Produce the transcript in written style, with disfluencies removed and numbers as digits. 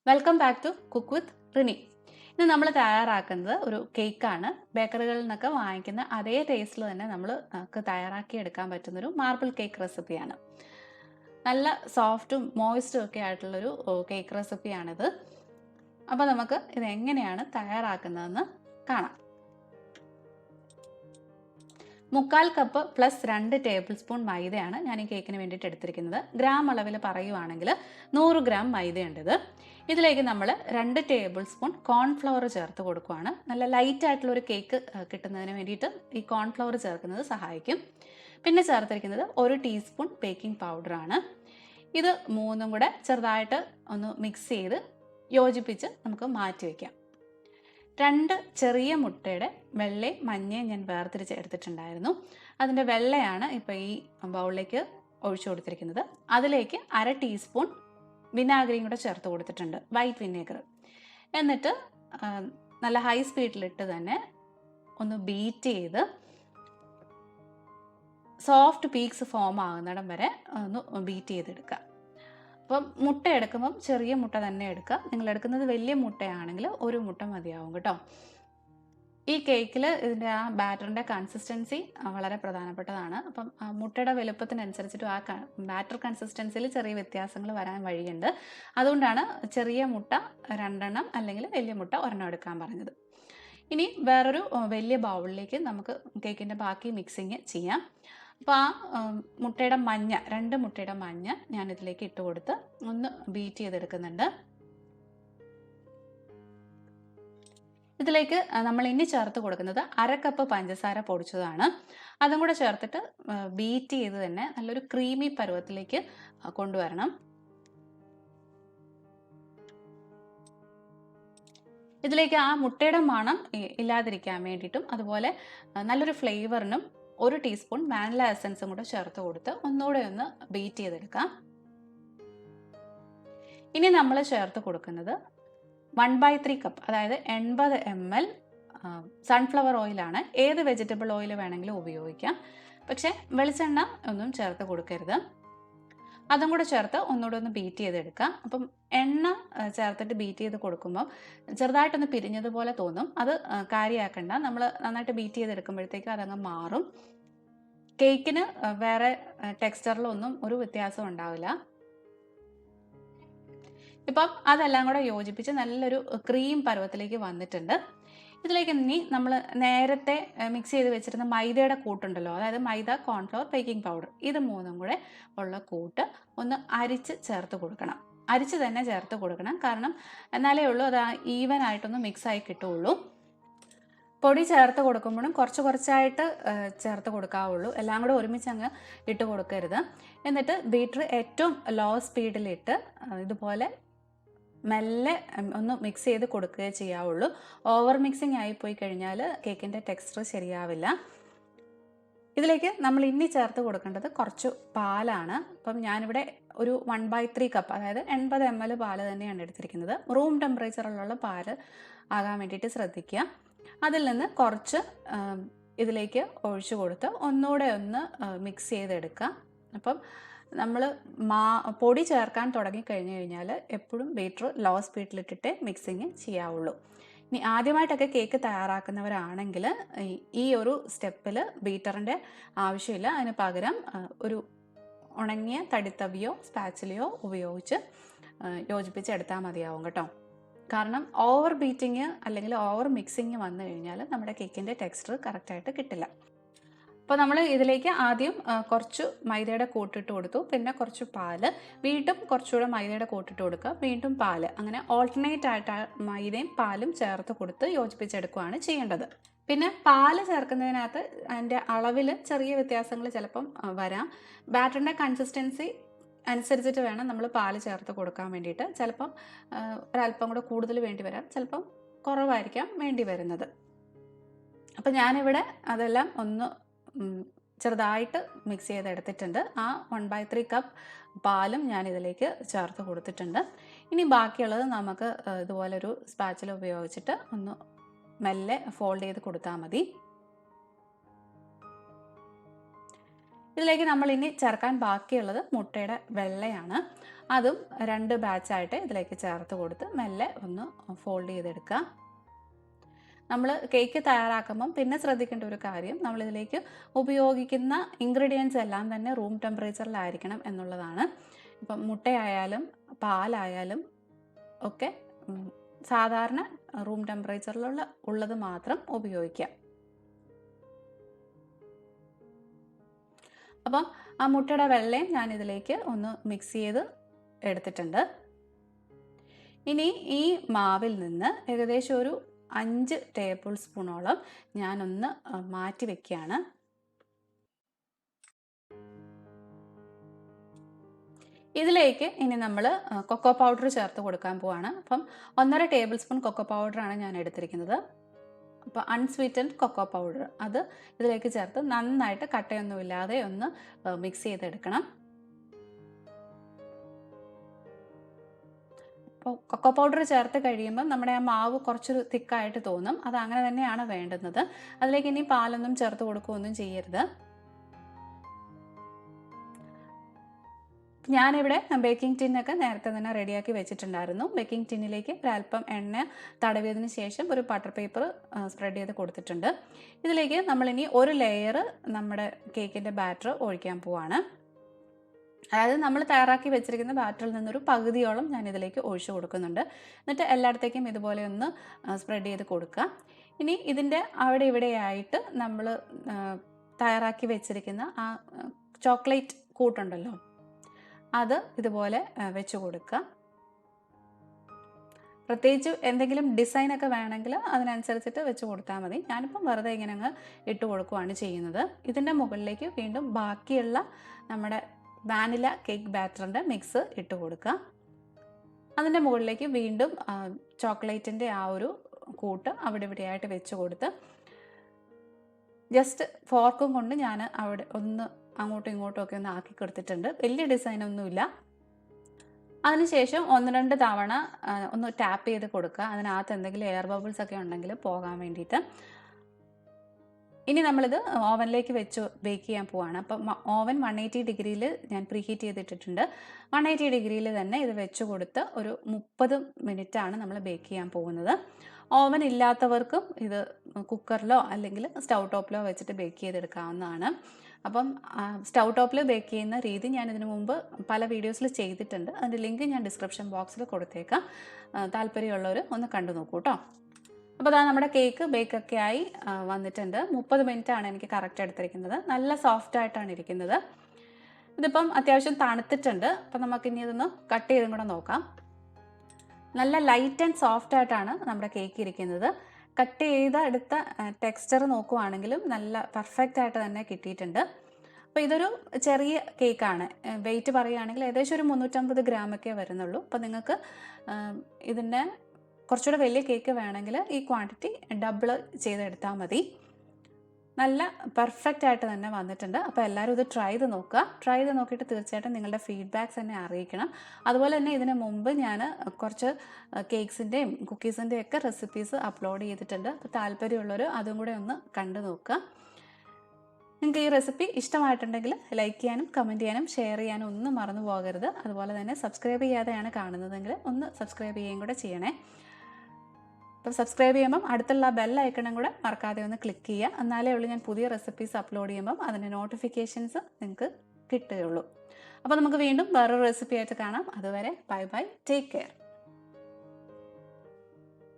Welcome back to cook with Rini. ഇന്ന് നമ്മൾ തയ്യാറാക്കുന്നത് ഒരു കേക്കാണ്. ബേക്കറികളിൽ നിന്നൊക്കെ വാങ്ങിക്കുന്ന അതേ ടേസ്റ്റിൽ തന്നെ നമുക്ക് തയ്യാറാക്കി എടുക്കാൻ പറ്റുന്നൊരു മാർബിൾ കേക്ക് റെസിപ്പിയാണ്. നല്ല സോഫ്റ്റും മോയിസ്റ്റും ഒക്കെ ആയിട്ടുള്ളൊരു കേക്ക് റെസിപ്പിയാണിത്. അപ്പോൾ നമുക്ക് ഇത് എങ്ങനെയാണ് തയ്യാറാക്കുന്നതെന്ന് കാണാം. 3/4 കപ്പ് പ്ലസ് 2 ടേബിൾ സ്പൂൺ മൈദയാണ് ഞാൻ ഈ കേക്കിന് വേണ്ടിയിട്ട് എടുത്തിരിക്കുന്നത്. ഗ്രാം അളവിൽ പറയുവാണെങ്കിൽ 100 ഗ്രാം മൈദയുണ്ട്. ഇതിലേക്ക് നമ്മൾ 2 ടേബിൾ സ്പൂൺ കോൺഫ്ലവർ ചേർത്ത് കൊടുക്കുകയാണ്. നല്ല ലൈറ്റ് ആയിട്ടുള്ളൊരു കേക്ക് കിട്ടുന്നതിന് വേണ്ടിയിട്ട് ഈ കോൺഫ്ലവർ ചേർക്കുന്നത് സഹായിക്കും. പിന്നെ ചേർത്തിരിക്കുന്നത് 1 ടീസ്പൂൺ ബേക്കിംഗ് പൗഡറാണ്. ഇത് മൂന്നും കൂടെ ചെറുതായിട്ട് ഒന്ന് മിക്സ് ചെയ്ത് യോജിപ്പിച്ച് നമുക്ക് മാറ്റി വയ്ക്കാം. 2 ചെറിയ മുട്ടയുടെ വെള്ളയും മഞ്ഞയും ഞാൻ വേർതിരിച്ച് എടുത്തിട്ടുണ്ടായിരുന്നു. അതിൻ്റെ വെള്ളയാണ് ഇപ്പോൾ ഈ ബൗളിലേക്ക് ഒഴിച്ചു കൊടുത്തിരിക്കുന്നത്. അതിലേക്ക് 1/2 ടീസ്പൂൺ വിനാഗിരിയും കൂടെ ചേർത്ത് കൊടുത്തിട്ടുണ്ട്, വൈറ്റ് വിനേഗർ. എന്നിട്ട് നല്ല ഹൈ സ്പീഡിലിട്ട് തന്നെ ഒന്ന് ബീറ്റ് ചെയ്ത് സോഫ്റ്റ് പീക്സ് ഫോം ആകുന്നിടം വരെ ഒന്ന് ബീറ്റ് ചെയ്തെടുക്കുക. അപ്പം മുട്ട എടുക്കുമ്പം ചെറിയ മുട്ട തന്നെ എടുക്കുക. നിങ്ങൾ എടുക്കുന്നത് വലിയ മുട്ടയാണെങ്കിൽ 1 മുട്ട മതിയാവും കേട്ടോ. ഈ കേക്കിൽ ഇതിൻ്റെ ആ ബാറ്ററിൻ്റെ കൺസിസ്റ്റൻസി വളരെ പ്രധാനപ്പെട്ടതാണ്. അപ്പം മുട്ടയുടെ വലുപ്പത്തിനനുസരിച്ചിട്ടും ആ ബാറ്റർ കൺസിസ്റ്റൻസിയിൽ ചെറിയ വ്യത്യാസങ്ങൾ വരാൻ വഴിയുണ്ട്. അതുകൊണ്ടാണ് ചെറിയ മുട്ട 2 എണ്ണം അല്ലെങ്കിൽ വലിയ മുട്ട 1 എടുക്കാൻ പറഞ്ഞത്. ഇനി വേറൊരു വലിയ ബൗളിലേക്ക് നമുക്ക് കേക്കിൻ്റെ ബാക്കി മിക്സിങ് ചെയ്യാം. അപ്പോൾ ആ മുട്ടയുടെ മഞ്ഞ, 2 മുട്ടയുടെ മഞ്ഞ ഞാനിതിലേക്ക് ഇട്ട് കൊടുത്ത് ഒന്ന് ബീറ്റ് ചെയ്തെടുക്കുന്നുണ്ട്. ഇതിലേക്ക് നമ്മൾ ഇനി ചേർത്ത് കൊടുക്കുന്നത് 1/2 കപ്പ് പഞ്ചസാര പൊടിച്ചതാണ്. അതും കൂടെ ചേർത്തിട്ട് ബീറ്റ് ചെയ്ത് തന്നെ നല്ലൊരു ക്രീമി പരുവത്തിലേക്ക് കൊണ്ടുവരണം. ഇതിലേക്ക് ആ മുട്ടയുടെ മണം ഇല്ലാതിരിക്കാൻ വേണ്ടിയിട്ടും അതുപോലെ നല്ലൊരു ഫ്ലേവറിനും 1 ടീസ്പൂൺ വാനില എസൻസും കൂടെ ചേർത്ത് കൊടുത്ത് ഒന്നുകൂടെ ഒന്ന് ബീറ്റ് ചെയ്തെടുക്കാം. ഇനി നമ്മൾ ചേർത്ത് കൊടുക്കുന്നത് 1/3 കപ്പ്, അതായത് 80 ml സൺഫ്ലവർ ഓയിലാണ്. ഏത് വെജിറ്റബിൾ ഓയിൽ വേണമെങ്കിലും ഉപയോഗിക്കാം, പക്ഷേ വെളിച്ചെണ്ണ ഒന്നും ചേർത്ത് കൊടുക്കരുത്. അതും കൂടെ ചേർത്ത് ഒന്നുകൂടെ ഒന്ന് ബീറ്റ് ചെയ്തെടുക്കാം. അപ്പം എണ്ണ ചേർത്തിട്ട് ബീറ്റ് ചെയ്ത് കൊടുക്കുമ്പോൾ ചെറുതായിട്ടൊന്ന് പിരിഞ്ഞതുപോലെ തോന്നും. അത് കാര്യമാക്കണ്ട. നമ്മൾ നന്നായിട്ട് ബീറ്റ് ചെയ്തെടുക്കുമ്പോഴത്തേക്കും അതങ്ങ് മാറും. കേക്കിന് വേറെ ടെക്സ്ചറിലൊന്നും ഒരു വ്യത്യാസം ഉണ്ടാവില്ല. ഇപ്പം അതെല്ലാം കൂടെ യോജിപ്പിച്ച് നല്ലൊരു ക്രീം പരുവത്തിലേക്ക് വന്നിട്ടുണ്ട്. ഇതിലേക്ക് ഇനി നമ്മൾ നേരത്തെ മിക്സ് ചെയ്ത് വെച്ചിരുന്ന മൈദയുടെ കൂട്ടുണ്ടല്ലോ, അതായത് മൈദ, കോൺഫ്ലവർ, ബേക്കിംഗ് പൗഡർ, ഇത് മൂന്നും കൂടെ ഉള്ള കൂട്ട് ഒന്ന് അരിച്ച് ചേർത്ത് കൊടുക്കണം. അരിച്ച് തന്നെ ചേർത്ത് കൊടുക്കണം, കാരണം എന്നാലേ ഉള്ളൂ അത് ഈവൻ ആയിട്ടൊന്ന് മിക്സായി കിട്ടുള്ളൂ. പൊടി ചേർത്ത് കൊടുക്കുമ്പോഴും കുറച്ച് കുറച്ചായിട്ട് ചേർത്ത് കൊടുക്കാവുള്ളൂ, എല്ലാം കൂടെ ഒരുമിച്ച് അങ്ങ് ഇട്ട് കൊടുക്കരുത്. എന്നിട്ട് ബീറ്റർ ഏറ്റവും ലോ സ്പീഡിലിട്ട് ഇതുപോലെ മെല്ലെ ഒന്ന് മിക്സ് ചെയ്ത് കൊടുക്കുകയേ ചെയ്യാവുള്ളൂ. ഓവർ മിക്സിങ് ആയിപ്പോയി കഴിഞ്ഞാൽ കേക്കിൻ്റെ ടെക്സ്ചർ ശരിയാവില്ല. ഇതിലേക്ക് നമ്മൾ ഇനി ചേർത്ത് കൊടുക്കേണ്ടത് കുറച്ച് പാലാണ്. അപ്പം ഞാനിവിടെ ഒരു 1/3 കപ്പ്, അതായത് 80 ml പാല് തന്നെയാണ് എടുത്തിരിക്കുന്നത്. റൂം ടെമ്പറേച്ചറിലുള്ള പാല് ആകാൻ വേണ്ടിയിട്ട് ശ്രദ്ധിക്കുക. അതിൽ നിന്ന് കുറച്ച് ഇതിലേക്ക് ഒഴിച്ചു കൊടുത്ത് ഒന്നുകൂടെ ഒന്ന് മിക്സ് ചെയ്തെടുക്കുക. അപ്പം നമ്മൾ പൊടി ചേർക്കാൻ തുടങ്ങിക്കഴിഞ്ഞ് കഴിഞ്ഞാൽ എപ്പോഴും ബീറ്റർ ലോ സ്പീഡിലിട്ടിട്ട് മിക്സിങ് ചെയ്യാവുള്ളൂ. ഇനി ആദ്യമായിട്ടൊക്കെ കേക്ക് തയ്യാറാക്കുന്നവരാണെങ്കിൽ ഈ ഒരു സ്റ്റെപ്പിൽ ബീറ്ററിൻ്റെ ആവശ്യമില്ല. അതിന് പകരം ഒരു ഉണങ്ങിയ തടിത്തവിയോ സ്പാച്ചിലയോ ഉപയോഗിച്ച് യോജിപ്പിച്ചെടുത്താൽ മതിയാവും കേട്ടോ. കാരണം ഓവർ ബീറ്റിങ് അല്ലെങ്കിൽ ഓവർ മിക്സിങ് വന്നു കഴിഞ്ഞാൽ നമ്മുടെ കേക്കിൻ്റെ ടെക്സ്ചർ കറക്റ്റായിട്ട് കിട്ടില്ല. അപ്പോൾ നമ്മൾ ഇതിലേക്ക് ആദ്യം കുറച്ച് മൈദയുടെ കൂട്ടിട്ട് കൊടുത്തു, പിന്നെ കുറച്ച് പാല്, വീണ്ടും കുറച്ചുകൂടെ മൈദയുടെ കൂട്ടിട്ട് കൊടുക്കുക, വീണ്ടും പാല്, അങ്ങനെ ഓൾട്ടർനേറ്റ് ആയിട്ട് മൈദയും പാലും ചേർത്ത് കൊടുത്ത് യോജിപ്പിച്ചെടുക്കുകയാണ് ചെയ്യേണ്ടത്. പിന്നെ പാല് ചേർക്കുന്നതിനകത്ത് അതിൻ്റെ അളവിൽ ചെറിയ വ്യത്യാസങ്ങൾ ചിലപ്പം വരാം. ബാറ്ററിൻ്റെ കൺസിസ്റ്റൻസി അനുസരിച്ചിട്ട് വേണം നമ്മൾ പാല് ചേർത്ത് കൊടുക്കാൻ വേണ്ടിയിട്ട്. ചിലപ്പം ഒരല്പം കൂടെ കൂടുതൽ വേണ്ടി വരാം, ചിലപ്പം കുറവായിരിക്കാം വേണ്ടി വരുന്നത്. അപ്പം ഞാനിവിടെ അതെല്ലാം ഒന്ന് ചെറുതായിട്ട് മിക്സ് ചെയ്തെടുത്തിട്ടുണ്ട്. ആ 1/3 കപ്പ് പാലും ഞാനിതിലേക്ക് ചേർത്ത് കൊടുത്തിട്ടുണ്ട്. ഇനി ബാക്കിയുള്ളത് നമുക്ക് ഇതുപോലൊരു സ്പാച്ചില ഉപയോഗിച്ചിട്ട് ഒന്ന് മെല്ലെ ഫോൾഡ് ചെയ്ത് കൊടുത്താൽ മതി. ഇതിലേക്ക് നമ്മൾ ഇനി ചേർക്കാൻ ബാക്കിയുള്ളത് മുട്ടയുടെ വെള്ളയാണ്. അതും 2 ബാച്ചായിട്ട് ഇതിലേക്ക് ചേർത്ത് കൊടുത്ത് മെല്ലെ ഒന്ന് ഫോൾഡ് ചെയ്തെടുക്കുക. നമ്മൾ കേക്ക് തയ്യാറാക്കുമ്പം പിന്നെ ശ്രദ്ധിക്കേണ്ട ഒരു കാര്യം, നമ്മളിതിലേക്ക് ഉപയോഗിക്കുന്ന ഇൻഗ്രീഡിയൻസ് എല്ലാം തന്നെ റൂം ടെമ്പറേച്ചറിലായിരിക്കണം എന്നുള്ളതാണ്. ഇപ്പം മുട്ടയായാലും പാലായാലും ഒക്കെ സാധാരണ റൂം ടെമ്പറേച്ചറിലുള്ളത് മാത്രം ഉപയോഗിക്കാം. അപ്പം ആ മുട്ടയുടെ വെള്ളയും ഞാൻ ഇതിലേക്ക് ഒന്ന് മിക്സ് ചെയ്ത് എടുത്തിട്ടുണ്ട്. ഇനി ഈ മാവിൽ നിന്ന് ഏകദേശം ഒരു 5 ടേബിൾ സ്പൂണോളം ഞാനൊന്ന് മാറ്റി വെക്കുകയാണ്. ഇതിലേക്ക് ഇനി നമ്മൾ കൊക്കോ പൗഡർ ചേർത്ത് കൊടുക്കാൻ പോവാണ്. അപ്പം 1.5 ടേബിൾ സ്പൂൺ കൊക്കോ പൗഡറാണ് ഞാൻ എടുത്തിരിക്കുന്നത്. അപ്പോൾ അൺസ്വീറ്റൻഡ് കൊക്കോ പൗഡർ അത് ഇതിലേക്ക് ചേർത്ത് നന്നായിട്ട് കട്ടയൊന്നുമില്ലാതെ ഒന്ന് മിക്സ് ചെയ്തെടുക്കണം. അപ്പോൾ കൊക്കോ പൗഡർ ചേർത്ത് കഴിയുമ്പോൾ നമ്മുടെ ആ മാവ് കുറച്ചൊരു തിക്കായിട്ട് തോന്നും. അത് അങ്ങനെ തന്നെയാണ് വേണ്ടുന്നത്. അതിലേക്ക് ഇനി പാലൊന്നും ചേർത്ത് കൊടുക്കുകയൊന്നും ചെയ്യരുത്. ഞാനിവിടെ ബേക്കിംഗ് ടിന്നൊക്കെ നേരത്തെ തന്നെ റെഡിയാക്കി വെച്ചിട്ടുണ്ടായിരുന്നു. ബേക്കിംഗ് ടിന്നിലേക്ക് ഒരല്പം എണ്ണ തടവിയതിന് ശേഷം ഒരു ബട്ടർ പേപ്പർ സ്പ്രെഡ് ചെയ്ത് കൊടുത്തിട്ടുണ്ട്. ഇതിലേക്ക് നമ്മളിനി ഒരു ലെയർ നമ്മുടെ കേക്കിൻ്റെ ബാറ്റർ ഒഴിക്കാൻ പോവാണ്. അതായത് നമ്മൾ തയ്യാറാക്കി വെച്ചിരിക്കുന്ന ബാറ്ററിൽ നിന്നൊരു പകുതിയോളം ഞാൻ ഇതിലേക്ക് ഒഴിച്ചു കൊടുക്കുന്നുണ്ട്. എന്നിട്ട് എല്ലായിടത്തേക്കും ഇതുപോലെ ഒന്ന് സ്പ്രെഡ് ചെയ്ത് കൊടുക്കുക. ഇനി ഇതിൻ്റെ അവിടെ ഇവിടെയായിട്ട് നമ്മൾ തയ്യാറാക്കി വെച്ചിരിക്കുന്ന ആ ചോക്ലേറ്റ് കൂട്ടുണ്ടല്ലോ, അത് ഇതുപോലെ വെച്ച് കൊടുക്കുക. പ്രത്യേകിച്ച് എന്തെങ്കിലും ഡിസൈനൊക്കെ വേണമെങ്കിൽ അതിനനുസരിച്ചിട്ട് വെച്ച് കൊടുത്താൽ മതി. ഞാനിപ്പം വെറുതെ ഇങ്ങനെ അങ്ങ് ഇട്ട് കൊടുക്കുകയാണ് ചെയ്യുന്നത്. ഇതിൻ്റെ മുകളിലേക്ക് വീണ്ടും ബാക്കിയുള്ള നമ്മുടെ വാനില കേക്ക് ബാറ്ററിൻ്റെ മിക്സ് ഇട്ട് കൊടുക്കുക. അതിൻ്റെ മുകളിലേക്ക് വീണ്ടും ചോക്ലേറ്റിൻ്റെ ആ ഒരു കൂട്ട് അവിടെ ഇവിടെയായിട്ട് വെച്ച് കൊടുത്ത് ജസ്റ്റ് ഫോർക്കും കൊണ്ട് ഞാൻ അവിടെ ഒന്ന് അങ്ങോട്ടും ഇങ്ങോട്ടും ഒക്കെ ഒന്ന് ആക്കി കൊടുത്തിട്ടുണ്ട്. വലിയ ഡിസൈനൊന്നുമില്ല. അതിനുശേഷം 1-2 തവണ ഒന്ന് ടാപ്പ് ചെയ്ത് കൊടുക്കുക. അതിനകത്ത് എന്തെങ്കിലും എയർ ബബിൾസ് ഒക്കെ ഉണ്ടെങ്കിൽ പോകാൻ വേണ്ടിയിട്ട്. ഇനി നമ്മളിത് ഓവനിലേക്ക് വെച്ച് ബേക്ക് ചെയ്യാൻ പോവാണ്. അപ്പം ഓവൻ 180 ഡിഗ്രിയിൽ ഞാൻ പ്രീഹീറ്റ് ചെയ്തിട്ടിട്ടുണ്ട്. 180 ഡിഗ്രിയിൽ തന്നെ ഇത് വെച്ച് കൊടുത്ത് ഒരു 30 മിനിറ്റാണ് നമ്മൾ ബേക്ക് ചെയ്യാൻ പോകുന്നത്. ഓവൻ ഇല്ലാത്തവർക്കും ഇത് കുക്കറിലോ അല്ലെങ്കിൽ സ്റ്റൗ ടോപ്പിലോ വെച്ചിട്ട് ബേക്ക് ചെയ്തെടുക്കാവുന്നതാണ്. അപ്പം സ്റ്റൗ ടോപ്പിൽ ബേക്ക് ചെയ്യുന്ന രീതി ഞാൻ ഇതിനു മുമ്പ് പല വീഡിയോസിൽ ചെയ്തിട്ടുണ്ട്. അതിൻ്റെ ലിങ്ക് ഞാൻ ഡിസ്ക്രിപ്ഷൻ ബോക്സിൽ കൊടുത്തേക്കാം. താല്പര്യമുള്ളവർ ഒന്ന് കണ്ടു നോക്കൂ കേട്ടോ. അപ്പോൾ അതാ നമ്മുടെ കേക്ക് ബേക്കൊക്കെ ആയി വന്നിട്ടുണ്ട്. 30 മിനിറ്റാണ് എനിക്ക് കറക്റ്റ് എടുത്തിരിക്കുന്നത്. നല്ല സോഫ്റ്റായിട്ടാണ് ഇരിക്കുന്നത്. ഇതിപ്പം അത്യാവശ്യം തണുത്തിട്ടുണ്ട്. അപ്പം നമുക്കിനി ഇതൊന്ന് കട്ട് ചെയ്തും കൂടെ നോക്കാം. നല്ല ലൈറ്റ് ആൻഡ് സോഫ്റ്റായിട്ടാണ് നമ്മുടെ കേക്ക് ഇരിക്കുന്നത്. കട്ട് ചെയ്ത എടുത്ത ടെക്സ്ചർ നോക്കുവാണെങ്കിലും നല്ല പെർഫെക്റ്റ് ആയിട്ട് തന്നെ കിട്ടിയിട്ടുണ്ട്. അപ്പോൾ ഇതൊരു ചെറിയ കേക്കാണ്. വെയിറ്റ് പറയുകയാണെങ്കിൽ ഏകദേശം ഒരു 350 ഗ്രാമൊക്കെ വരുന്നുള്ളൂ. അപ്പോൾ നിങ്ങൾക്ക് ഇതിൻ്റെ കുറച്ചുകൂടെ വലിയ കേക്ക് വേണമെങ്കിൽ ഈ ക്വാണ്ടിറ്റി ഡബിൾ ചെയ്തെടുത്താൽ മതി. നല്ല പെർഫെക്റ്റ് ആയിട്ട് തന്നെ വന്നിട്ടുണ്ട്. അപ്പോൾ എല്ലാവരും ഇത് ട്രൈ ചെയ്ത് നോക്കുക. ട്രൈ ചെയ്ത് നോക്കിയിട്ട് തീർച്ചയായിട്ടും നിങ്ങളുടെ ഫീഡ്ബാക്ക്സ് എന്നെ അറിയിക്കണം. അതുപോലെ തന്നെ ഇതിന് മുമ്പ് ഞാൻ കുറച്ച് കേക്ക്സിൻ്റെയും കുക്കീസിൻ്റെയും ഒക്കെ റെസിപ്പീസ് അപ്ലോഡ് ചെയ്തിട്ടുണ്ട്. അപ്പോൾ താല്പര്യമുള്ളവർ അതും കൂടെ ഒന്ന് കണ്ടു നോക്കുക. നിങ്ങൾക്ക് ഈ റെസിപ്പി ഇഷ്ടമായിട്ടുണ്ടെങ്കിൽ ലൈക്ക് ചെയ്യാനും കമൻറ്റ് ചെയ്യാനും ഷെയർ ചെയ്യാനും ഒന്നും മറന്നു പോകരുത്. അതുപോലെ തന്നെ സബ്സ്ക്രൈബ് ചെയ്യാതെയാണ് കാണുന്നതെങ്കിൽ ഒന്ന് സബ്സ്ക്രൈബ് ചെയ്യുകയും കൂടെ ചെയ്യണേ. അപ്പോൾ സബ്സ്ക്രൈബ് ചെയ്യുമ്പം അടുത്തുള്ള ബെൽ ഐക്കണും കൂടെ മറക്കാതെ ഒന്ന് ക്ലിക്ക് ചെയ്യുക. എന്നാലേ ഉള്ളൂ ഞാൻ പുതിയ റെസിപ്പീസ് അപ്ലോഡ് ചെയ്യുമ്പം അതിൻ്റെ നോട്ടിഫിക്കേഷൻസ് നിങ്ങൾക്ക് കിട്ടുകയുള്ളൂ. അപ്പോൾ നമുക്ക് വീണ്ടും വേറൊരു റെസിപ്പി ആയിട്ട് കാണാം. അതുവരെ ബൈ ബൈ, ടേക്ക് കെയർ.